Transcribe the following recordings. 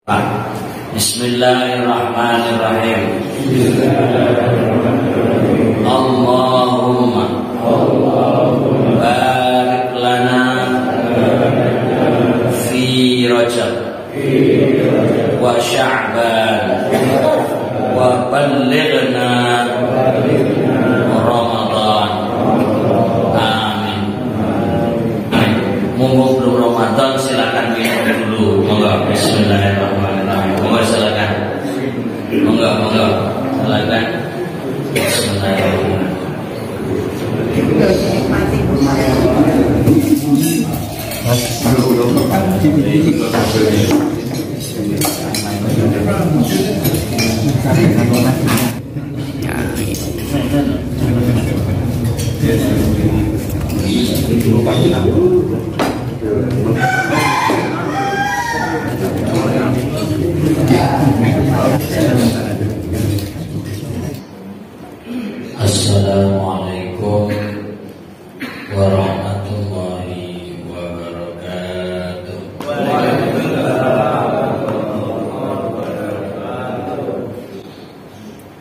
Bismillahirrahmanirrahim. Allahumma barik lana fi Rajab wa Sya'ban wa ballighna Ramadan. Amin. Monggo belum Ramadan silakan minum dulu. Monggo. Bismillahirrahmanirrahim. Monggo silakan. Monggo silakan. Bismillahirrahmanirrahim. Assalamualaikum warahmatullahi wabarakatuh.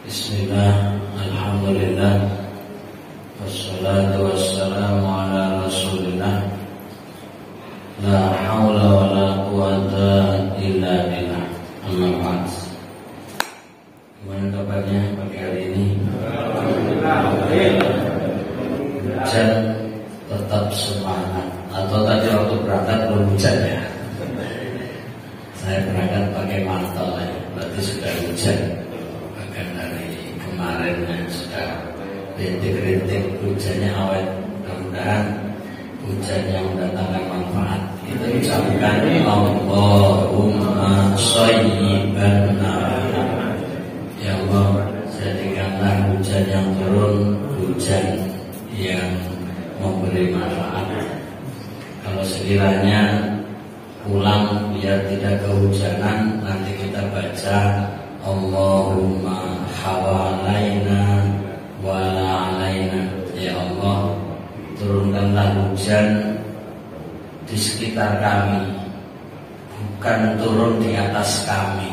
Bismillah, alhamdulillah, wassalatu wassalamu ala rasulillah, la hawla wa la quwata illa billah. Amma ba'd. Gimana kabarnya pagi hari ini? Hujan tetap semangat. Atau tadi waktu berangkat belum hujan ya? Saya berangkat pakai mantel ya, berarti sudah hujan. Bahkan dari kemarin ya, sudah rintik-rintik hujannya awet. Mudah-mudahan hujan yang mendatangkan manfaat. Kita ucapkan Allahumma shayyiban nafi'an. Ya Allah, jadikanlah hujan yang turun hujan yang memberi manfaat. Kalau sekiranya pulang biar tidak kehujanan, nanti kita baca Allahumma hawalaina wala alaina. Ya Allah, turunkanlah hujan di sekitar kami, bukan turun di atas kami.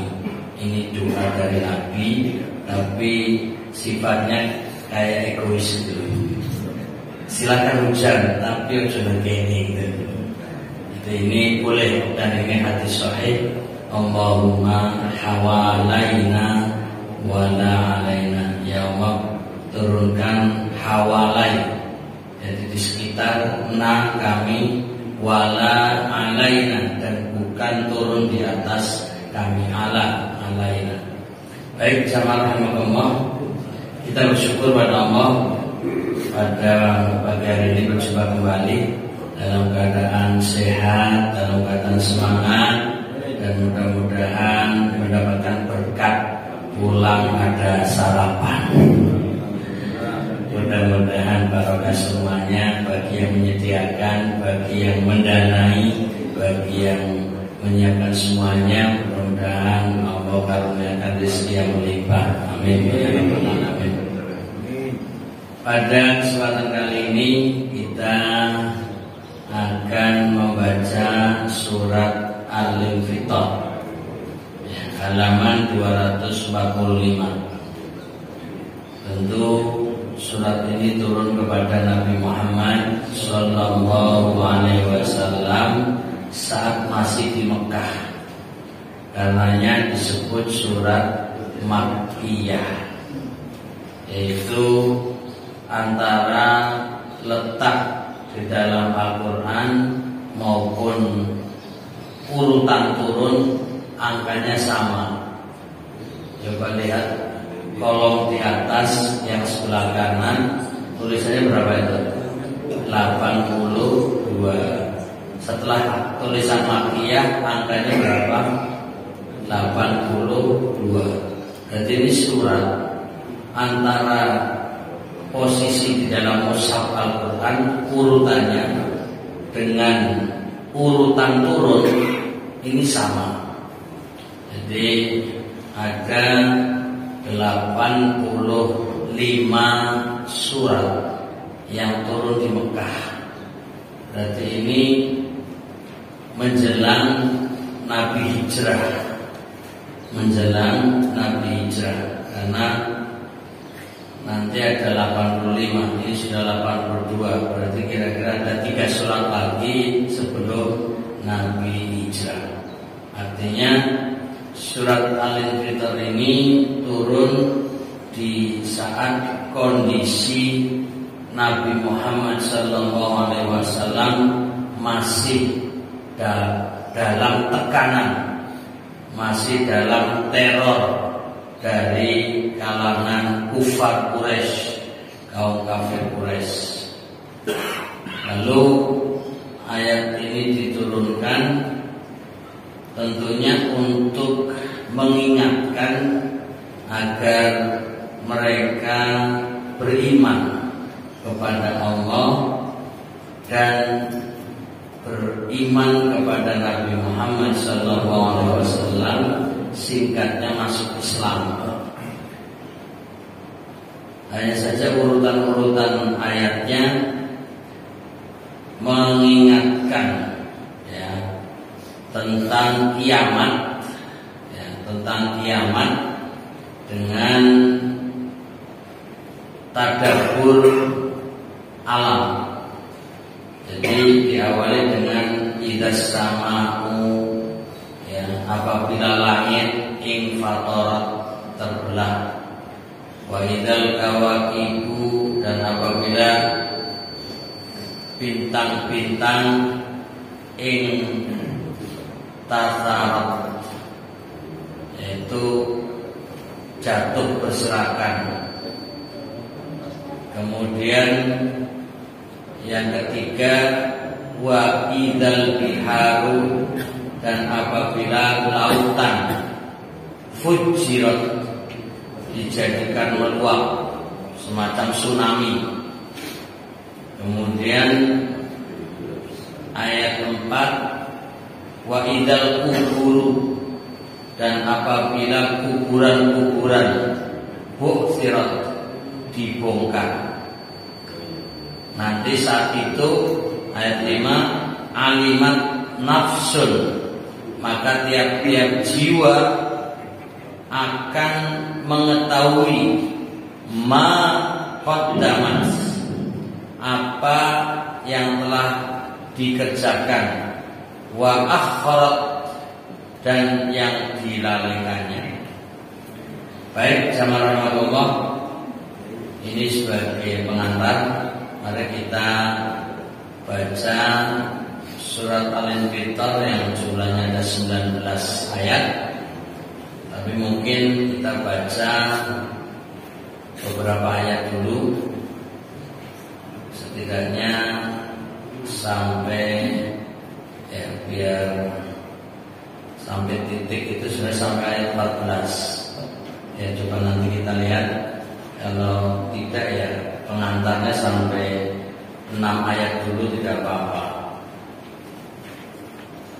Ini doa dari Nabi, tapi sifatnya kayak egois gitu. Silakan hujan, tapi jangan gini gitu. Ini boleh dan ini hadis sahih. Allahumma hawalaina wala alaina. Ya Allah, turunkan hawalai, jadi di sekitar kami, wala alaina, dan bukan turun di atas kami, alaina. Baik, jamaah rahimakumullah, kita bersyukur pada Allah pada pagi hari ini berjumpa kembali dalam keadaan sehat, dalam keadaan semangat, dan mudah-mudahan mendapatkan berkat pulang ada sarapan. Mudah-mudahan barokah semuanya, bagi yang menyediakan, bagi yang mendanai, bagi yang menyiapkan semuanya. Mudah-mudahan Allah karuniakan rezeki yang melimpah. Amin. Amin. Pada kesempatan kali ini kita akan membaca surat Al-Infitar, halaman 245. Tentu surat ini turun kepada Nabi Muhammad Sallallahu Alaihi Wasallam saat masih di Mekah. Karenanya disebut surat Makkiyah, yaitu antara letak di dalam Al-Quran maupun urutan turun angkanya sama. Coba lihat kolom di atas yang sebelah kanan, tulisannya berapa itu? 82. Setelah tulisan Makkiyah angkanya berapa? 82. Jadi ini surat antara posisi di dalam mushaf Al-Quran urutannya dengan urutan turun ini sama. Jadi ada 85 surat yang turun di Mekah. Berarti ini menjelang Nabi hijrah menjelang Nabi hijrah, karena nanti ada 85, ini sudah 82, berarti kira-kira ada 3 surat lagi sebelum Nabi hijrah. Artinya surat Al-Infitar ini turun di saat kondisi Nabi Muhammad SAW masih dalam tekanan, masih dalam teror dari kalangan kufar Quraisy, kaum kafir Quraisy. Lalu ayat ini diturunkan tentunya untuk mengingatkan agar mereka beriman kepada Allah dan beriman kepada Nabi Muhammad SAW, singkatnya masuk Islam. Hanya saja urutan-urutan ayatnya mengingatkan tentang kiamat, tentang kiamat dengan tadabbur alam. Jadi diawali dengan idzas sama'u, apabila langit infatorat terbelah, wa idzal kawakibu, dan apabila bintang-bintang tasarat, yaitu jatuh berserakan. Kemudian yang ketiga, wa idzal biharu, dan apabila lautan fujirat, dijadikan meluap semacam tsunami. Kemudian ayat 4, wa idzal kuburu, dan apabila kuburan-kuburan bu'tsirat, dibongkar. Nanti saat itu ayat 5, alimat nafsun, maka tiap-tiap jiwa akan mengetahui ma qaddamat, apa yang telah dikerjakan, wa akharat, dan yang dilalaikannya. Baik, jamaah rahmatullah, ini sebagai pengantar, mari kita baca surat Al-Infitar yang jumlahnya ada 19 ayat. Tapi mungkin kita baca beberapa ayat dulu, setidaknya sampai biar sampai titik itu sudah sampai ayat 14. Coba nanti kita lihat. Kalau tidak pengantarnya sampai 6 ayat dulu tidak apa-apa.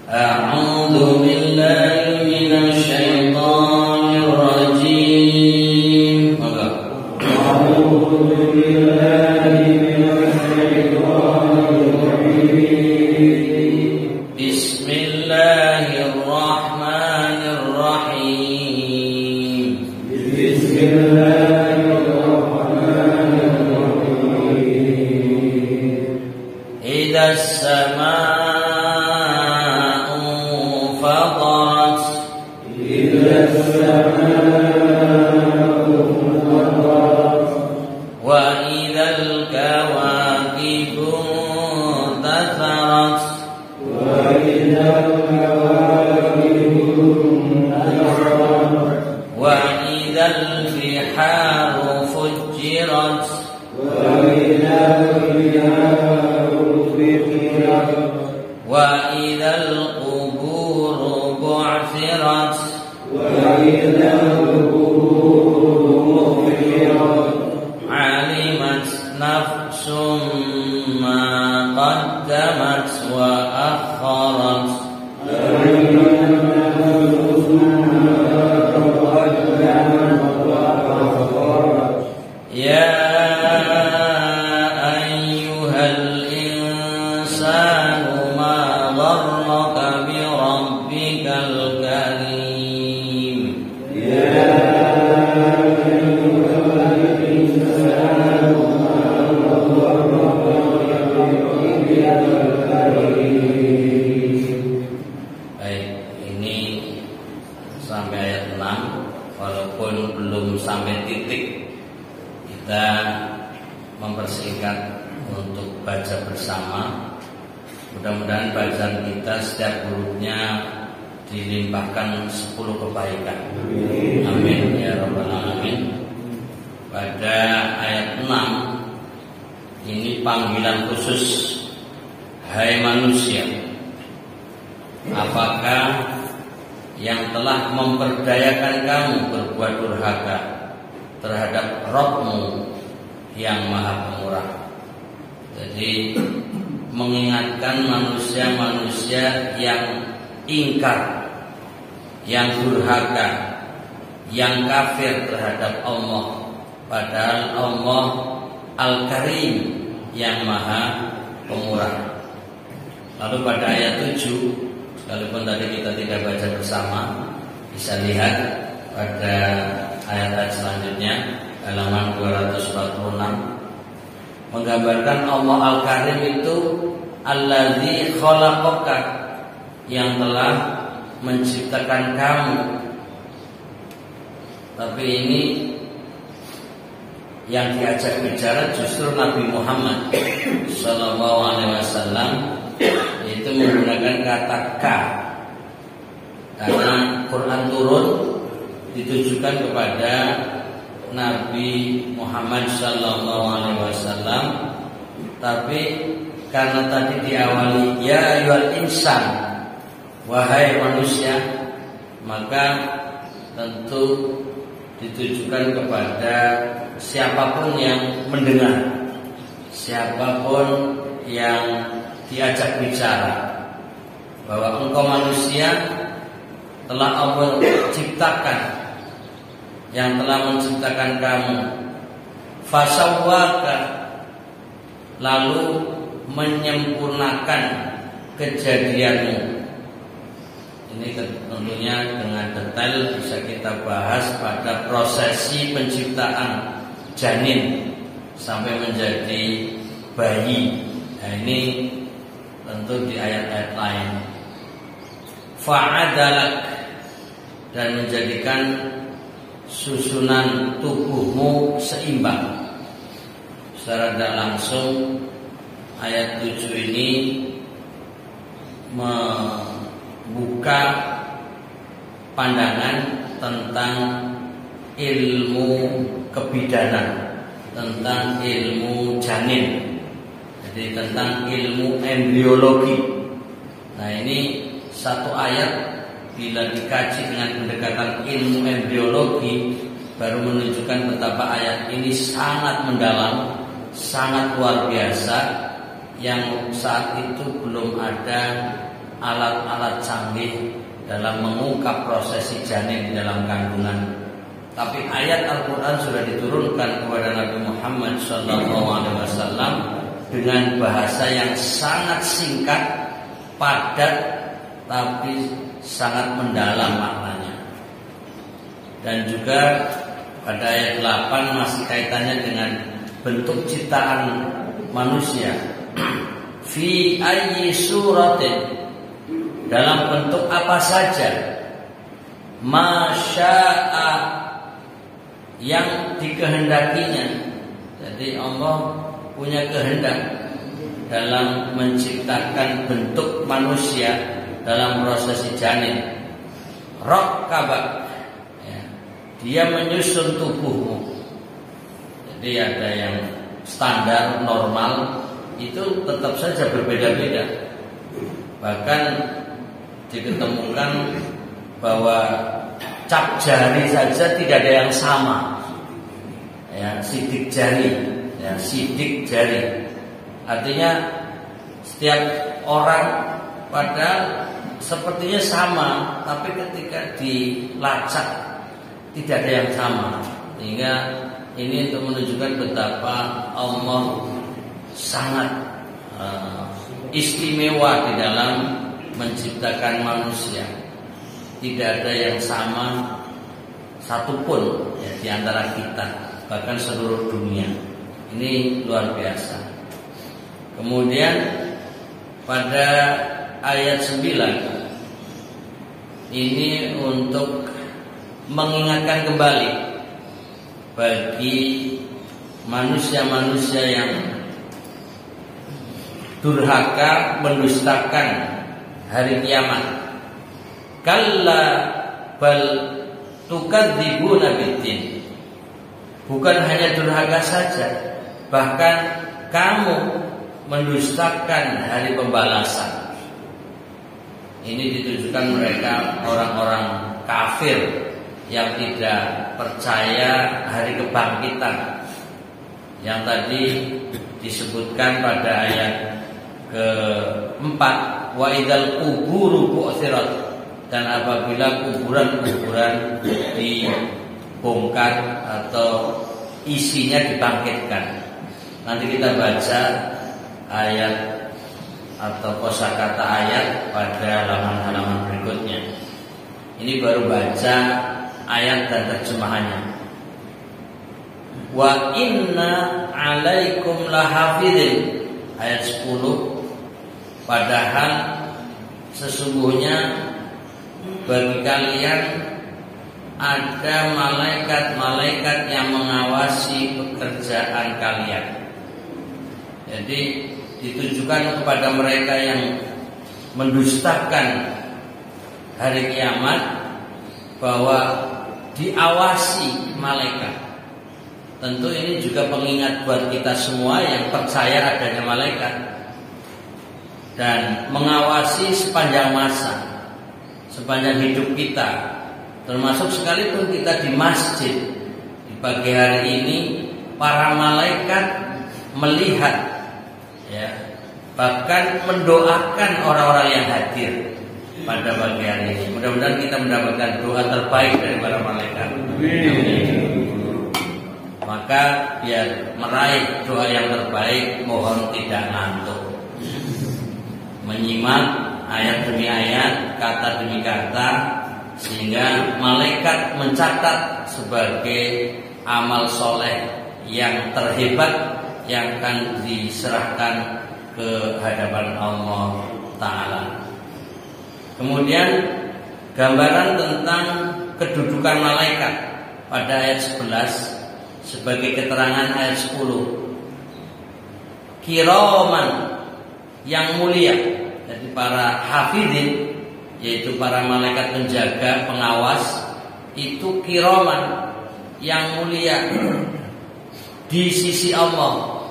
A'udzu billahi minasy syaithanir rajim. A'udzu billahi minasy syaithanir rajim. Bismillahirrahmanirrahim. Bismillahirrahmanirrahim. Idzas samaa'u fatarat. Idzas samaa'u fatarat. Wa idzal kawakibu intatharat. Wa idzal kawakibu intatharat. Wa idzal biharu fujirat. Wa idzal biharu fujirat. Wa idzal quburu bu'thirat. Wa idzal quburu bu'thirat. Alimat nafsum ma qaddamat wa akharat. Alimat nafsum ma qaddamat wa akharat. Ya ayyuhal insanu ma gharraka bi rabbikal karim. sampai ayat 6. Walaupun belum sampai titik, kita mempersingkat untuk baca bersama. Mudah-mudahan bacaan kita setiap hurufnya dilimpahkan 10 kebaikan. Amin ya rabbal alamin. Pada ayat 6 ini panggilan khusus, hai manusia, apakah yang telah memperdayakan kamu berbuat durhaka terhadap Rabb-Mu yang Maha Pemurah. Jadi mengingatkan manusia-manusia yang ingkar, yang durhaka, yang kafir terhadap Allah, padahal Allah Al-Karim yang Maha Pemurah. Lalu pada ayat 7, sekalipun tadi kita tidak baca bersama, bisa lihat pada ayat-ayat selanjutnya, halaman 246, menggambarkan Allah Al-Karim itu Allazi khalaqaka, yang telah menciptakan kamu. Tapi ini yang diajak bicara justru Nabi Muhammad Sallallahu Alaihi Wasallam, itu menggunakan kata ka, karena Quran turun ditujukan kepada Nabi Muhammad Sallallahu Alaihi Wasallam. Tapi karena tadi diawali ya ayyuhal insan, wahai manusia, maka tentu ditujukan kepada siapapun yang mendengar, siapapun yang diajak bicara, bahwa engkau manusia telah Allah ciptakan, yang telah menciptakan kamu, fasawwaka, lalu menyempurnakan kejadianmu. Ini tentunya dengan detail bisa kita bahas pada prosesi penciptaan janin sampai menjadi bayi. Nah, ini tentu di ayat-ayat lain. Fa'adalak, dan menjadikan susunan tubuhmu seimbang. Secara tidak langsung ayat 7 ini membuka pandangan tentang ilmu kebidanan, tentang ilmu janin, jadi tentang ilmu embriologi. Nah, ini satu ayat bila dikaji dengan pendekatan ilmu embriologi baru menunjukkan betapa ayat ini sangat mendalam, sangat luar biasa, yang saat itu belum ada alat-alat canggih dalam mengungkap prosesi janin di dalam kandungan. Tapi ayat Al-Quran sudah diturunkan kepada Nabi Muhammad SAW dengan bahasa yang sangat singkat, padat, tapi sangat mendalam maknanya. Dan juga pada ayat 8 masih kaitannya dengan bentuk ciptaan manusia. Fi ayyi suratin, dalam bentuk apa saja, masya'a, yang dikehendakinya. Jadi Allah punya kehendak dalam menciptakan bentuk manusia dalam prosesi janin. Rakkaba, ya, dia menyusun tubuhmu. Jadi ada yang standar normal, itu tetap saja berbeda-beda. Bahkan diketemukan bahwa cap jari saja tidak ada yang sama. Ya, sidik jari, ya, sidik jari. Artinya setiap orang padahal sepertinya sama, tapi ketika dilacak tidak ada yang sama. Sehingga ini untuk menunjukkan betapa Allah sangat istimewa di dalam menciptakan manusia. Tidak ada yang sama satupun, ya, di antara kita, bahkan seluruh dunia. Ini luar biasa. Kemudian pada ayat 9 ini untuk mengingatkan kembali bagi manusia-manusia yang durhaka mendustakan hari kiamat. Kalla bal tukadzibuna biddin. Bukan hanya durhaka saja, bahkan kamu mendustakan hari pembalasan. Ini ditujukan mereka orang-orang kafir yang tidak percaya hari kebangkitan, yang tadi disebutkan pada ayat keempat, wa idzal quburu bu'tsirat, dan apabila kuburan-kuburan dibongkar atau isinya dibangkitkan. Nanti kita baca ayat atau kosakata ayat pada halaman-halaman berikutnya. Ini baru baca ayat dan terjemahannya. Wa inna alaikum lahafidin, ayat 10. Padahal sesungguhnya bagi kalian ada malaikat-malaikat yang mengawasi pekerjaan kalian. Jadi ditujukan kepada mereka yang mendustakan hari kiamat bahwa diawasi malaikat. Tentu ini juga pengingat buat kita semua yang percaya adanya malaikat dan mengawasi sepanjang masa, sepanjang hidup kita, termasuk sekalipun kita di masjid. Di pagi hari ini para malaikat melihat, ya, bahkan mendoakan orang-orang yang hadir pada pagi hari ini. Mudah-mudahan kita mendapatkan doa terbaik dari para malaikat. Maka biar meraih doa yang terbaik, mohon tidak ngantuk, menyimak ayat demi ayat, kata demi kata, sehingga malaikat mencatat sebagai amal soleh yang terhebat yang akan diserahkan ke hadapan Allah Ta'ala. Kemudian gambaran tentang kedudukan malaikat pada ayat 11 sebagai keterangan ayat 10. Kiraman, yang mulia. Jadi para hafidin, yaitu para malaikat penjaga, pengawas, itu kiraman, yang mulia di sisi Allah.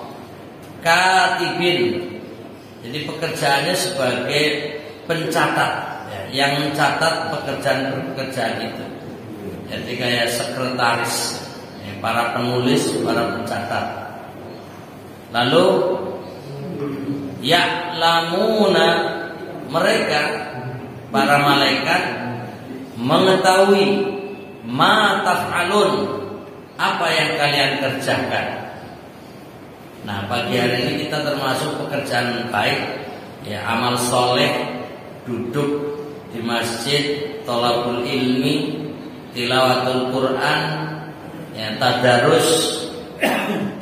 Katibin, jadi pekerjaannya sebagai pencatat, ya, yang mencatat pekerjaan itu. Jadi kayak sekretaris, ya, para penulis, para pencatat. Lalu ya'lamuna, mereka para malaikat mengetahui ma taf'alun, apa yang kalian kerjakan. Nah, pagi hari ini kita termasuk pekerjaan baik, ya, amal soleh, duduk di masjid, thalabul ilmi, tilawatul Quran, ya, tadarus,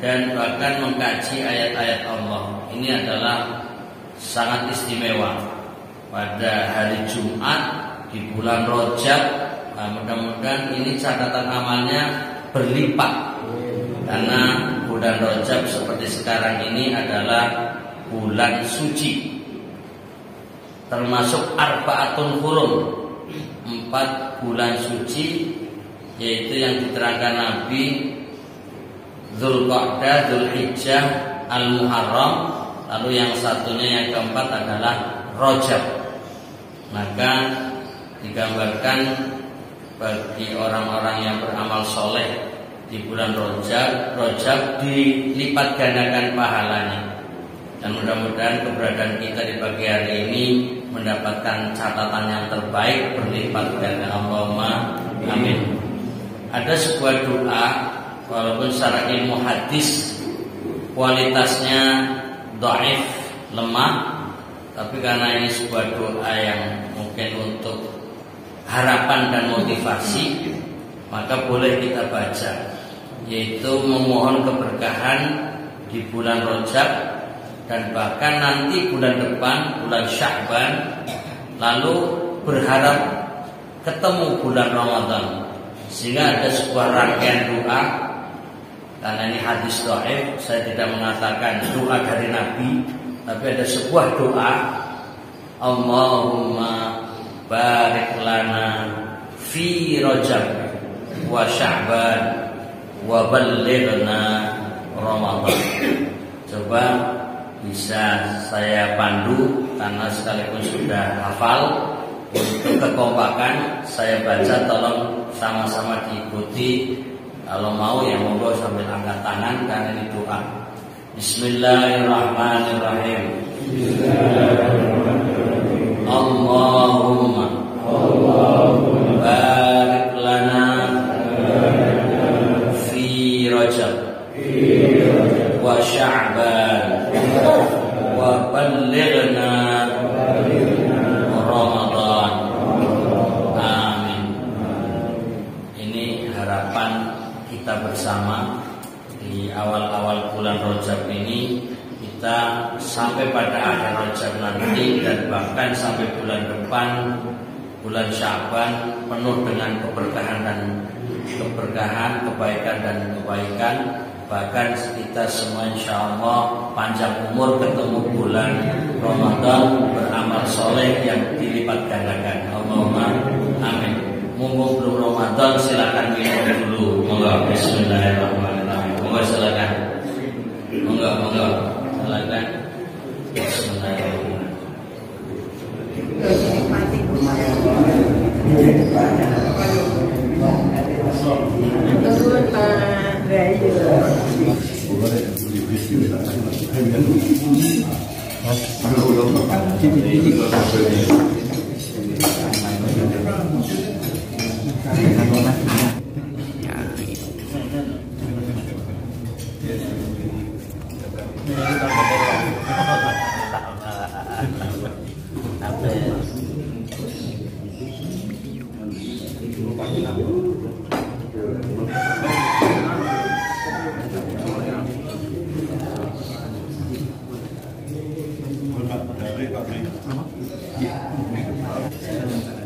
dan bahkan mengkaji ayat-ayat Allah. Ini adalah sangat istimewa pada hari Jumat di bulan Rajab. Nah, mudah-mudahan ini catatan amalnya berlipat, karena bulan Rajab seperti sekarang ini adalah bulan suci, termasuk arba'atun hurum, 4 bulan suci, yaitu yang diterangkan Nabi, Dzulqa'dah, Dzulhijjah, Al-Muharram, lalu yang satunya yang keempat adalah Rajab. Maka digambarkan bagi orang-orang yang beramal soleh di bulan Rajab dilipat gandakan pahalanya. Dan mudah-mudahan keberadaan kita di pagi hari ini mendapatkan catatan yang terbaik berlipat ganda. Allahumma amin. Ada sebuah doa, walaupun secara ilmu hadis kualitasnya dhaif, lemah, tapi karena ini sebuah doa yang mungkin untuk harapan dan motivasi, maka boleh kita baca, yaitu memohon keberkahan di bulan Rajab dan bahkan nanti bulan depan, bulan Sya'ban, lalu berharap ketemu bulan Ramadan. Sehingga ada sebuah rangkaian doa. Karena ini hadis dhaif, saya tidak mengatakan doa dari Nabi, tapi ada sebuah doa, Allahumma barik lana fi Rajab wa Sya'ban wa ballighna Ramadan. Coba bisa saya pandu karena sekalipun sudah hafal. Untuk kekompakan saya baca, tolong sama-sama diikuti. Kalau mau ya monggo sambil angkat tangan karena ini doa. Bismillahirrahmanirrahim. Allahumma barik lana fi Rajab wa Sya'ban wa ballighna Ramadan. Amin. Ini harapan kita bersama di awal-awal bulan Rajab ini, kita sampai pada akhir Rajab nanti dan bahkan sampai bulan depan, bulan Sya'ban, penuh dengan keberkahan, kebaikan dan kebaikan. Bahkan kita semua insya Allah panjang umur ketemu bulan Ramadan, beramal soleh yang dilipat gandakan. Allahumma amin. Mumpung belum Ramadan, silakan minum dulu. Monggo. Bismillahirrahmanirrahim. Monggo silakan. Monggo. Silakan. Bismillahirrahmanirrahim.